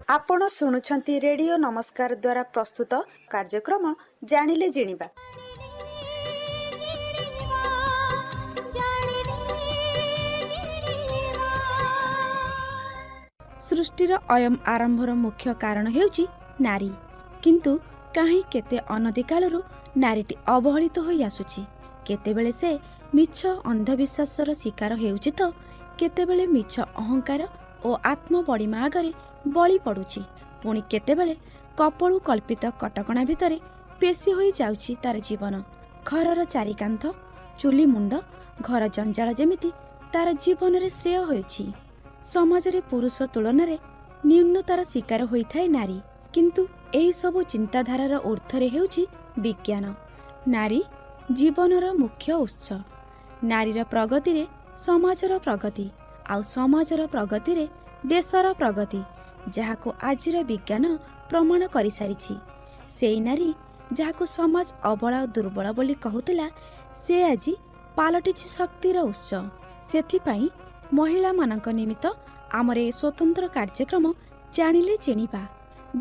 ଆପଣ ଶୁଣୁଛନ୍ତି ରେଡିଓ ନମସ୍କାର ଦ୍ୱାରା ପ୍ରସ୍ତୁତ କାର୍ଯ୍ୟକ୍ରମ ଜାଣିଲେ ଜିଣିବା। ସୃଷ୍ଟିର ଅୟମ ଆରମ୍ଭର ମୁଖ୍ୟ କାରଣ ହେଉଛି ନାରୀ। କିନ୍ତୁ କାହିଁ କେତେ ଅନଦି କାଳରୁ ନାରୀଟି ଅବହେଳିତ ହୋଇ ଆସୁଛି। କେତେବେଳେ ସେ ମିଛ ଅନ୍ଧବିଶ୍ୱାସର ଶିକାର ହେଉଛି ତ କେତେବେଳେ ମିଛ ଅହଙ୍କାର ଓ ଆତ୍ମବଡ଼ିମା ଆଗରେ ବଳି ପଡ଼ୁଛି। ପୁଣି କେତେବେଳେ କପଳୁ କଳ୍ପିତ କଟକଣା ଭିତରେ ପେଶି ହୋଇ ଯାଉଛି ତାର ଜୀବନ। ଘରର ଚାରିକାନ୍ଥ, ଚୁଲି ମୁଣ୍ଡ, ଘର ଜଞ୍ଜାଳ ଯେମିତି ତାର ଜୀବନରେ ଶ୍ରେୟ ହେଉଛି। ସମାଜରେ ପୁରୁଷ ତୁଳନାରେ ନ୍ୟୁନତାର ଶିକାର ହୋଇଥାଏ ନାରୀ। କିନ୍ତୁ ଏହିସବୁ ଚିନ୍ତାଧାରାର ଊର୍ଦ୍ଧ୍ୱରେ ହେଉଛି ବିଜ୍ଞାନ। ନାରୀ ଜୀବନର ମୁଖ୍ୟ ଉତ୍ସ। ନାରୀର ପ୍ରଗତିରେ ସମାଜର ପ୍ରଗତି, ଆଉ ସମାଜର ପ୍ରଗତିରେ ଦେଶର ପ୍ରଗତି, ଯାହାକୁ ଆଜିର ବିଜ୍ଞାନ ପ୍ରମାଣ କରିସାରିଛି। ସେଇ ନାରୀ ଯାହାକୁ ସମାଜ ଅବଳା ଓ ଦୁର୍ବଳ ବୋଲି କହୁଥିଲା, ସେ ଆଜି ପାଲଟିଛି ଶକ୍ତିର ଉତ୍ସ। ସେଥିପାଇଁ ମହିଳାମାନଙ୍କ ନିମିତ୍ତ ଆମର ଏ ସ୍ୱତନ୍ତ୍ର କାର୍ଯ୍ୟକ୍ରମ ଜାଣିଲେ ଜିଣିବା।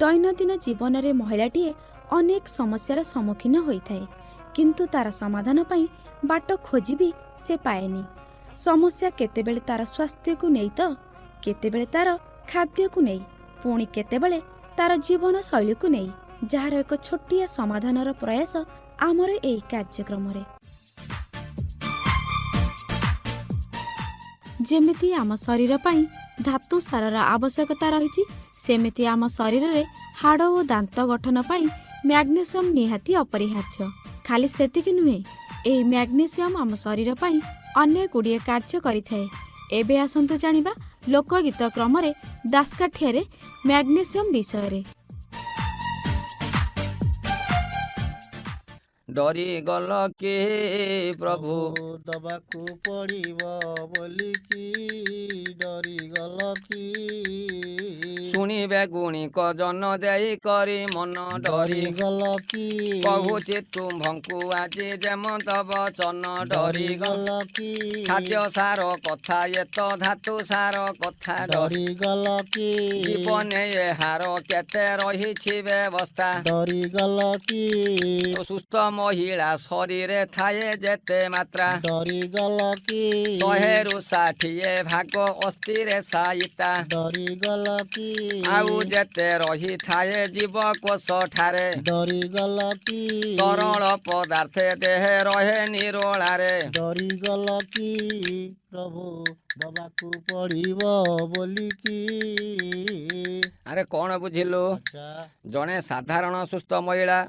ଦୈନନ୍ଦିନ ଜୀବନରେ ମହିଳାଟିଏ ଅନେକ ସମସ୍ୟାର ସମ୍ମୁଖୀନ ହୋଇଥାଏ, କିନ୍ତୁ ତାର ସମାଧାନ ପାଇଁ ବାଟ ଖୋଜି ବି ସେ ପାଏନି। ସମସ୍ୟା କେତେବେଳେ ତାର ସ୍ୱାସ୍ଥ୍ୟକୁ ନେଇ ତ କେତେବେଳେ ତାର ଖାଦ୍ୟକୁ ନେଇ, ପୁଣି କେତେବେଳେ ତାର ଜୀବନ ଶୈଳୀକୁ ନେଇ, ଯାହାର ଏକ ଛୋଟିଆ ସମାଧାନର ପ୍ରୟାସ ଆମର ଏହି କାର୍ଯ୍ୟକ୍ରମରେ। ଯେମିତି ଆମ ଶରୀର ପାଇଁ ଧାତୁ ସାରର ଆବଶ୍ୟକତା ରହିଛି, ସେମିତି ଆମ ଶରୀରରେ ହାଡ଼ ଓ ଦାନ୍ତ ଗଠନ ପାଇଁ ମ୍ୟାଗ୍ନେସିୟମ୍ ନିହାତି ଅପରିହାର୍ଯ୍ୟ। ଖାଲି ସେତିକି ନୁହେଁ, ଏହି ମ୍ୟାଗ୍ନେସିୟମ୍ ଆମ ଶରୀର ପାଇଁ ଅନେକ ଗୁଡ଼ିଏ କାର୍ଯ୍ୟ କରିଥାଏ। ଏବେ ଆସନ୍ତୁ ଜାଣିବା ଲୋକଗୀତ କ୍ରମରେ ଦାସକାଠିଆରେ ମ୍ୟାଗ୍ନେସିୟମ୍ ବିଷୟରେ। ଡରିଗଲ କି ପ୍ରଭୁ ଦବାକୁ ପଡ଼ିବ ବୋଲିକି ଡରିଗଲ କି? ଶୁଣିବେ ଗୁଣିକ ଜନ ଦେଇ କରି ମନ ଡରିଗଲ କି? କହୁଛି ତୁମ୍ଭଙ୍କୁ ଆଜି ଯେମନ୍ତ ବଚନ ଡରିଗଲ କି? ଖାଦ୍ୟ ସାର କଥା ଏ ତ ଧାତୁ ସାର କଥା ଡରିଗଲ କି? ଜୀବନେ ଏହାର କେତେ ରହିଛି ବ୍ୟବସ୍ଥା। ଡରିଗଲ କି? ସୁସ୍ଥ ମହିଳା ଶରୀରେ ଥାଏ ଯେତେ ମାତ୍ରା, ଡରିଗଲ କି? 160 ଭାଗ ଅସ୍ଥିରେ ସାଇତା। ଡରିଗଲ କି? ଆଉ ଯେତେ ରହିଥାଏ ଜୀବକୋଷ ଠାରେ, ଡରିଗଲ କି? ତରଳ ପଦାର୍ଥ ଦେହେ ରହେ ନିରୋଳାରେ। ଡରିଗଲ କି? ପ୍ରଭୁ ଦବାକୁ ପଡ଼ିବ ବୋଲିକି। ଆରେ କ'ଣ ବୁଝିଲୁ? ଆଚ୍ଛା ଜଣେ ସାଧାରଣ ସୁସ୍ଥ ମହିଳା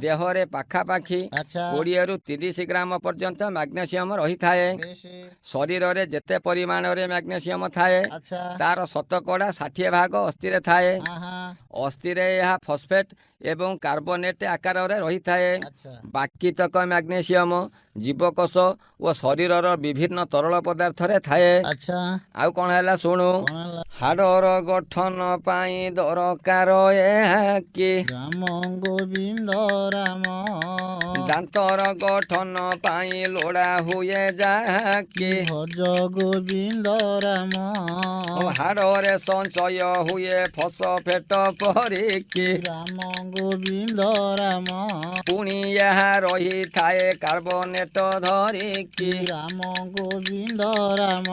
ଦେହରେ ପାଖାପାଖି ଆଚ୍ଛା 20ରୁ 30 ଗ୍ରାମ ପର୍ଯ୍ୟନ୍ତ ମ୍ୟାଗ୍ନେସିୟମ ରହିଥାଏ। ଶରୀରରେ ଯେତେ ପରିମାଣରେ ମ୍ୟାଗ୍ନେସିୟମ ଥାଏ, ଆଚ୍ଛା ତାର ଶତକଡ଼ା 60 ଭାଗ ଅସ୍ଥିରେ ଥାଏ। ଅସ୍ଥିରେ ଏହା ଫସ୍ଫେଟ୍ ଏବଂ କାର୍ବୋନେଟ୍ ଆକାରରେ ରହିଥାଏ। ଆଚ୍ଛା ବାକିତକ ମ୍ୟାଗ୍ନେସିୟମ ଜୀବକୋଷ ଓ ଶରୀରର ବିଭିନ୍ନ ତରଳ ପଦାର୍ଥରେ ଥାଏ। ଆଚ୍ଛା ଆଉ କ'ଣ ହେଲା ଶୁଣୁ। କ'ଣ ହେଲା? ହାଡ଼ର ଗଠନ ପାଇଁ ଦରକାର ଏହା କି? ରାମ ଗୋବିନ୍ଦ ରାମ। ଦାନ୍ତର ଗଠନ ପାଇଁ ଲୋଡ଼ା ହୁଏ ଯାହାକି? ଭଜ ଗୋବିନ୍ଦ ରାମ। ହାଡ଼ରେ ସଞ୍ଚୟ ହୁଏ ଫସଫେଟ ପରିକି। ରାମ ଗୋବିନ୍ଦ ରାମ। ପୁଣି ଏହା ରହିଥାଏ କାର୍ବୋନେଟ ଧରିକି। ରାମ ଗୋବିନ୍ଦ ରାମ।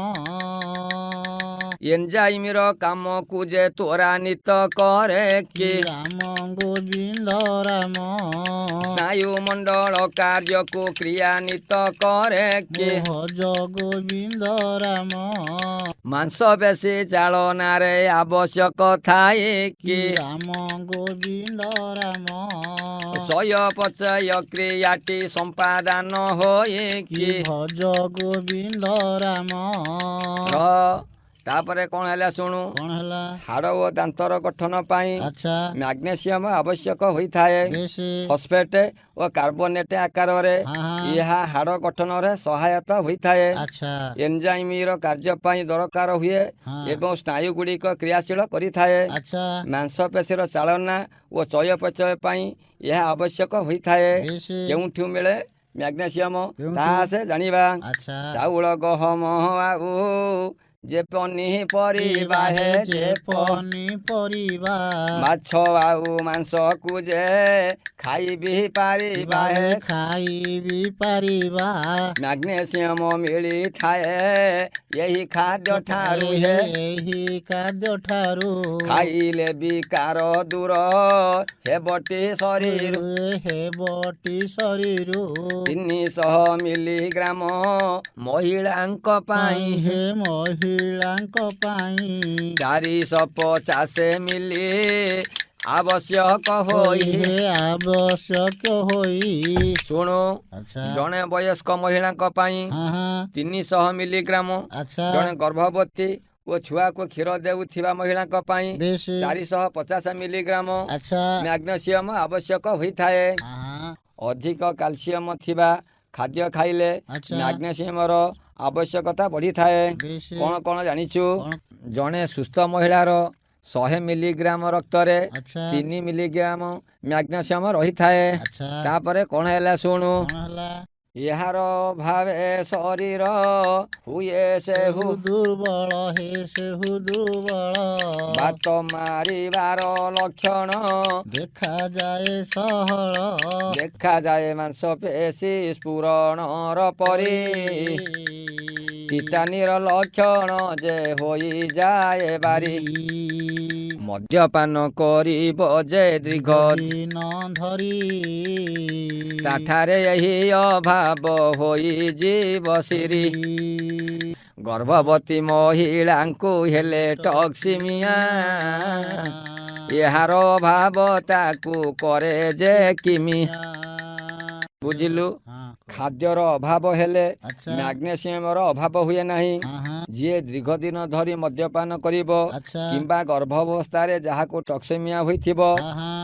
ଏଞ୍ଜାଇମର କାମକୁ ଯେ ତ୍ୱରାନ୍ୱିତ କରେ କି? ରାମ ଗୋବିନ୍ଦ ରାମ। ସ୍ନାୟୁମଣ୍ଡଳ କାର୍ଯ୍ୟକୁ କ୍ରିୟାନ୍ୱିତ କରେ କି? ଭଜ ଗୋବିନ୍ଦ ରାମ। ମାଂସପେଶୀ ଚାଳନାରେ ଆବଶ୍ୟକ ଥାଏ କି? ରାମ ଗୋବିନ୍ଦ ରାମ। ଚୟପଚୟ କ୍ରିୟାଟି ସମ୍ପାଦନ ହୋଇ କି? ଭଜ ଗୋବିନ୍ଦ ରାମ। ତାପରେ କ'ଣ ହେଲା ଶୁଣୁ। କ'ଣ ହେଲା? ହାଡ଼ ଓ ଦାନ୍ତର ଗଠନ ପାଇଁ ଆଚ୍ଛା ମ୍ୟାଗ୍ନେସିୟମ ଆବଶ୍ୟକ ହୋଇଥାଏ। ବେଶ ଫସ୍ଫେଟ୍ ଓ କାର୍ବୋନେଟ୍ ଆକାରରେ ଏହା ହାଡ଼ ଗଠନରେ ସହାୟତା ହୋଇଥାଏ। ଆଚ୍ଛା ଏଞ୍ଜାଇମର କାର୍ଯ୍ୟ ପାଇଁ ଦରକାର ହୁଏ ଏବଂ ସ୍ନାୟୁଗୁଡ଼ିକ କ୍ରିୟାଶୀଳ କରିଥାଏ। ଆଚ୍ଛା ମାଂସପେଶୀର ଚାଳନା ଓ ଚୟପଚୟ ପାଇଁ ଏହା ଆବଶ୍ୟକ ହୋଇଥାଏ। ବେଶ କେଉଁଠୁ ମିଳେ ମ୍ୟାଗ୍ନେସିୟମ ତାହା ସେ ଜାଣିବା। ଆଚ୍ଛା ଚାଉଳ, ଗହମ ଆଉ ଯେ ପନିପରିବା ହେ ଯେ ପନିପରିବା ମାଛ ଆଉ ମାଂସକୁ ଯେ ଖାଇବି ପାରିବା ହେ ଖାଇବି ପାରିବା ମ୍ୟାଗ୍ନେସିୟମ ମିଳିଥାଏ ଏହି ଖାଦ୍ୟ ଠାରୁ ହେ ଏହି ଖାଦ୍ୟ ଠାରୁ ଖାଇଲେ ବିକାର ଦୂର ହେବଟି ଶରୀର ହେବଟି ଶରୀର 300 ମିଲିଗ୍ରାମ ମହିଳାଙ୍କ ପାଇଁ ହେ ମହିଳାଙ୍କ ପାଇଁ 450 ମିଲି ଆବଶ୍ୟକ ହୋଇ ହେ ଆବଶ୍ୟକ ହୋଇ ଶୁଣୁ ଆଚ୍ଛା ଜଣେ ବୟସ୍କ ମହିଳାଙ୍କ ପାଇଁ ହଁ ହଁ 300 ମିଲିଗ୍ରାମ ଆଚ୍ଛା ଜଣେ ଗର୍ଭବତୀ ଓ ଛୁଆକୁ କ୍ଷୀର ଦେଉଥିବା ମହିଳାଙ୍କ ପାଇଁ ବେଶ 450 ମିଲିଗ୍ରାମ ଆଚ୍ଛା ମ୍ୟାଗ୍ନେସିୟମ ଆବଶ୍ୟକ ହୋଇଥାଏ ହଁ ଅଧିକ କ୍ୟାଲସିୟମ ଥିବା ଖାଦ୍ୟ ଖାଇଲେ ଆଚ୍ଛା ମ୍ୟାଗ୍ନେସିୟମର ଆବଶ୍ୟକତା ବଢ଼ିଥାଏ ବେଶ କ'ଣ କ'ଣ ଜାଣିଛୁ କ'ଣ? ଜଣେ ସୁସ୍ଥ ମହିଳାର 100 ମିଲିଗ୍ରାମ ରକ୍ତରେ ଆଚ୍ଛା 3 ମିଲିଗ୍ରାମ ମ୍ୟାଗ୍ନେସିୟମ ରହିଥାଏ ଆଚ୍ଛା ତାପରେ କ'ଣ ହେଲା ଶୁଣୁ କ'ଣ ହେଲା ଏହାର ଭାବେ ଶରୀର ହୁଏ ସେହୁ ଦୁର୍ବଳ ହେ ସେହୁ ଦୁର୍ବଳ ବାତ ମାରିବାର ଲକ୍ଷଣ ଦେଖାଯାଏ ସହଳ ଦେଖାଯାଏ ମାଂସପେଶୀ ସ୍ଫୁରଣର ପରି ଟିଟାନିର ଲକ୍ଷଣ ଯେ ହୋଇଯାଏ ବାରି ମଦ୍ୟପାନ କରିବ ଯେ ଦୀର୍ଘ ଦିନ ଧରି ତାଠାରେ ଏହି ଅଭାବ ହୋଇଯିବ ସିରି ଗର୍ଭବତୀ ମହିଳାଙ୍କୁ ହେଲେ ଟକ୍ସିମିଆ ଏହାର ଅଭାବ ତାକୁ କରେ ଯେ କିମି ବୁଝିଲୁ ଖାଦ୍ୟର ଅଭାବ ହେଲେ ଆଚ୍ଛା ମ୍ୟାଗ୍ନେସିୟମର ଅଭାବ ହୁଏ ନାହିଁ ଯିଏ ଦୀର୍ଘ ଦିନ ଧରି ମଦ୍ୟପାନ କରିବ ଆଚ୍ଛା କିମ୍ବା ଗର୍ଭାବସ୍ଥାରେ ଯାହାକୁ ଟକ୍ସିମିଆ ହୋଇଥିବ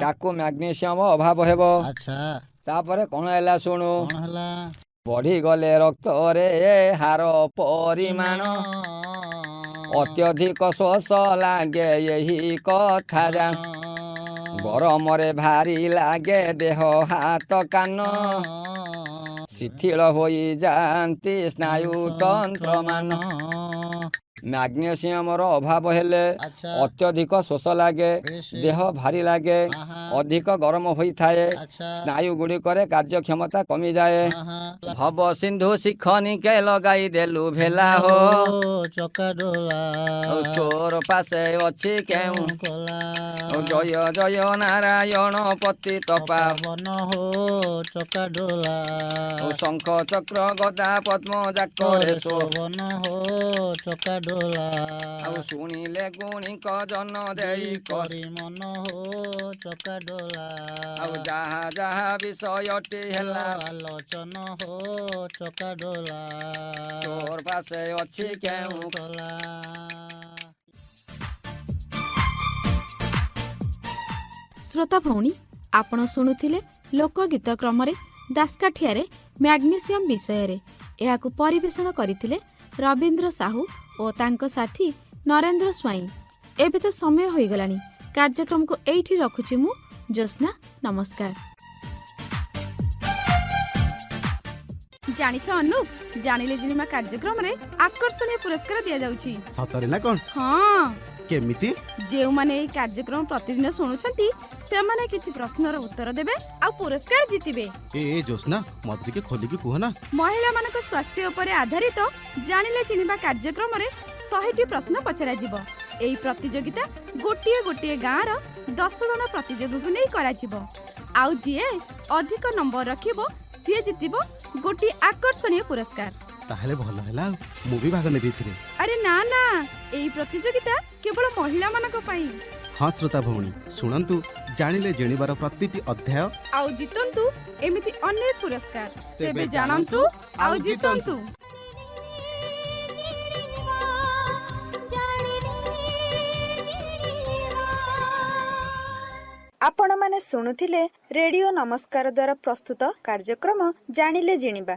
ତାକୁ ମ୍ୟାଗ୍ନେସିୟମ ଅଭାବ ହେବ ଆଚ୍ଛା ତାପରେ କ'ଣ ହେଲା ଶୁଣୁ କ'ଣ ହେଲା ବଢ଼ିଗଲେ ରକ୍ତରେ ହାର ପରିମାଣ ଅତ୍ୟଧିକ ଶୋଷ ଲାଗେ ଏହି କଥା ଜାଣ ଗରମରେ ଭାରି ଲାଗେ ଦେହ ହାତ କାନ ଶିଥିଳ ହୋଇଯାଆନ୍ତି ସ୍ନାୟୁ ତନ୍ତ୍ର ମାନ ମ୍ୟାଗ୍ନେସିୟମର ଅଭାବ ହେଲେ ଆଚ୍ଛା ଅତ୍ୟଧିକ ଶୋଷ ଲାଗେ ବେଶ ଦେହ ଭାରି ଲାଗେ ଅଧିକ ଗରମ ହୋଇଥାଏ ଆଚ୍ଛା ସ୍ନାୟୁ ଗୁଡ଼ିକରେ କାର୍ଯ୍ୟକ୍ଷମତା କମିଯାଏ ଭବ ସିନ୍ଧୁ ଶିଖନିକେ ଲଗାଇ ଦେଲୁ ଭେଲା ହୋ ଚକା ଡୋଲା ତୋର ପାଶେ ଅଛି କେଉଁ କଲା ଜୟ ଜୟ ନାରାୟଣ ପତିତ ପାବନ ହୋ ଚକା ଡୋଲା ଶଙ୍ଖ ଚକ୍ର ଗଦା ପଦ୍ମ ଯାକରେ ଶୋଭନ ହୋ ଚକା ଡୋଲା ଆଉ ଶୁଣିଲେ ଗୁଣିକ ଜନ ଦେଇ କରି ମନ ହୋ ଚକା ଡୋଲା ଆଉ ଯାହା ଯାହା ବିଷୟଟି ହେଲା ଆଲୋଚନ ହୋ ଚକା ଡୋଲା ତୋର ପାଶେ ଅଛି କେଉଁ କଲା ଶ୍ରୋତା ଭଉଣୀ ଆପଣ ଶୁଣୁଥିଲେ ଲୋକଗୀତ କ୍ରମରେ ଦାସକାଠିଆରେ ମ୍ୟାଗ୍ନେସିୟମ ବିଷୟରେ ଏହାକୁ ପରିବେଷଣ କରିଥିଲେ ରବୀନ୍ଦ୍ର ସାହୁ ଓ ତାଙ୍କ ସାଥୀ ନରେନ୍ଦ୍ର ସ୍ୱାଇଁ ଏବେ ତ ସମୟ ହୋଇଗଲାଣି କାର୍ଯ୍ୟକ୍ରମକୁ ଏଇଠି ରଖୁଛି ମୁଁ ଜ୍ୟୋତ୍ସ୍ନା ନମସ୍କାର ଜାଣିଛ ଅନୁପ ଜାଣିଲେ ଜିଣିମା କାର୍ଯ୍ୟକ୍ରମରେ ଆକର୍ଷଣୀୟ ପୁରସ୍କାର ଦିଆଯାଉଛି ସତରେ ନା କ'ଣ ହଁ କେମିତି ଯେଉଁମାନେ ଏହି କାର୍ଯ୍ୟକ୍ରମ ପ୍ରତିଦିନ ଶୁଣୁଛନ୍ତି ସେମାନେ କିଛି ପ୍ରଶ୍ନର ଉତ୍ତର ଦେବେ ଆଉ ପୁରସ୍କାର ଜିତିବେ ଏ ଜ୍ୟୋତ୍ସ୍ନା ମତେ ଟିକେ ଖୋଲିକି କୁହ ନା ମହିଳାମାନଙ୍କ ସ୍ୱାସ୍ଥ୍ୟ ଉପରେ ଆଧାରିତ ଜାଣିଲେ ଚିହ୍ନିବା କାର୍ଯ୍ୟକ୍ରମରେ 100ଟି ପ୍ରଶ୍ନ ପଚରାଯିବ ଏହି ପ୍ରତିଯୋଗିତା ଗୋଟିଏ ଗୋଟିଏ ଗାଁର 10 ଜଣ ପ୍ରତିଯୋଗୀଙ୍କୁ ନେଇ କରାଯିବ ଆଉ ଯିଏ ଅଧିକ ନମ୍ବର ରଖିବ ସିଏ ଜିତିବ ଗୋଟିଏ ଆକର୍ଷଣୀୟ ପୁରସ୍କାର ତାହେଲେ ଭଲ ହେଲା ଆଉ ମୁଁ ବି ଭାଗ ନେବି ଏଥିରେ ଆରେ ନା ନା ଏହି ପ୍ରତିଯୋଗିତା କେବଳ ମହିଳାମାନଙ୍କ ପାଇଁ ହଁ ଶ୍ରୋତା ଭଉଣୀ ଶୁଣନ୍ତୁ ଜାଣିଲେ ଜାଣିବାର ପ୍ରତିଟି ଅଧ୍ୟାୟ ଆଉ ଜିତନ୍ତୁ ଏମିତି ଅନେକ ପୁରସ୍କାର ତେବେ ଜାଣନ୍ତୁ ଆଉ ଜିତନ୍ତୁ ଆପଣମାନେ ଶୁଣୁଥିଲେ ରେଡିଓ ନମସ୍କାର ଦ୍ୱାରା ପ୍ରସ୍ତୁତ କାର୍ଯ୍ୟକ୍ରମ ଜାଣିଲେ ଜିଣିବା।